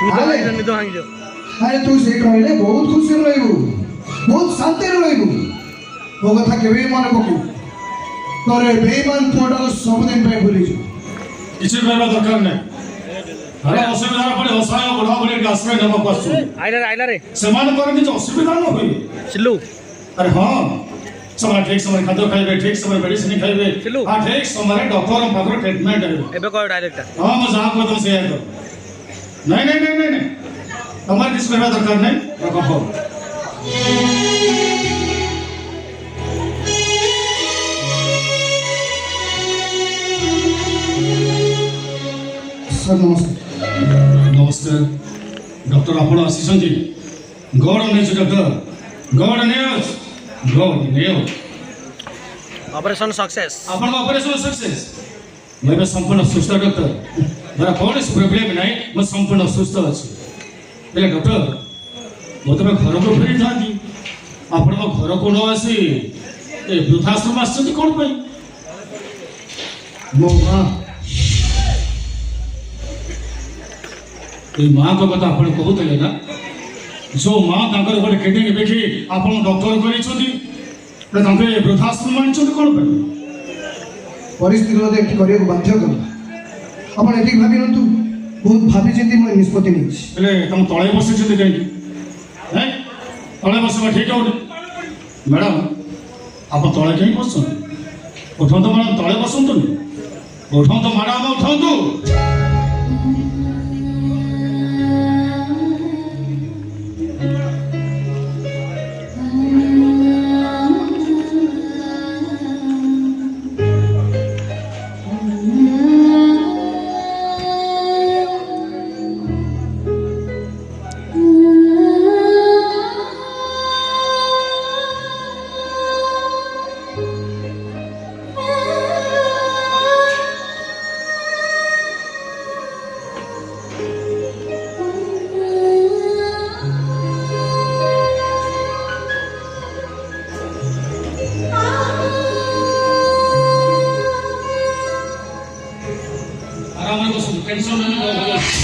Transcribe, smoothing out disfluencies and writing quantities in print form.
अरे तू से रहिले बहुत खुशी रहबू बहुत शांति रहबू वो कथा केबे मन पकू तोरे बेईमान पुआटा को सब दिन पे भूली जो किसी कहबा दरकार नै अरे असुविधा पड़े हसाय बुढ़ा बुढ़ी के आश्रय नम पसु आइला रे समान कर कि असुविधा न होई सिल्लू अरे हां समय ठीक समय खाद्य खाइबे ठीक समय मेडिसिन खाइबे हां ठीक समय डॉक्टर पाकर ट्रीटमेंट हेबे एबे को डायरेक्ट हां म जा को तुम से कर नहीं नहीं नहीं नहीं हमारे किस कहबा दरकार नहीं रखो सर नमस्कार नमस्कार डॉक्टर आपण आसीछंती गॉड नेज डॉक्टर गॉड नेज ऑपरेशन सक्सेस आपण ऑपरेशन सक्सेस मैं संपूर्ण सुस्थ डॉक्टर मेरा कौन प्रोब्लेम नहीं मैं संपूर्ण सुस्थ अच्छी पहले डॉक्टर मैं तुम घर को फेरी था आपण घर को न आसी ए वृद्धाश्रम आछंती कोन पई मो मां ए मां को कथा आपण कहूतले ना जो मां ताकर गोटे किडनी देखि आपण डॉक्टर करी छथि त तांके वृद्धाश्रम आनी छथि कोन पई परिस्थिति देख करियो बाध्य कर अपन एति भाबी नतु बहुत भाबी चिंती मैं निष्पत्ति नहीं पहले तुम तळे बसी छथि कहीं हैं तळे बसवा ठीक हो मैडम आप तळे कहीं बसन उठंतो मैडम तळे बसंतु उठंतो मैडम उठंतो टेंशन नहीं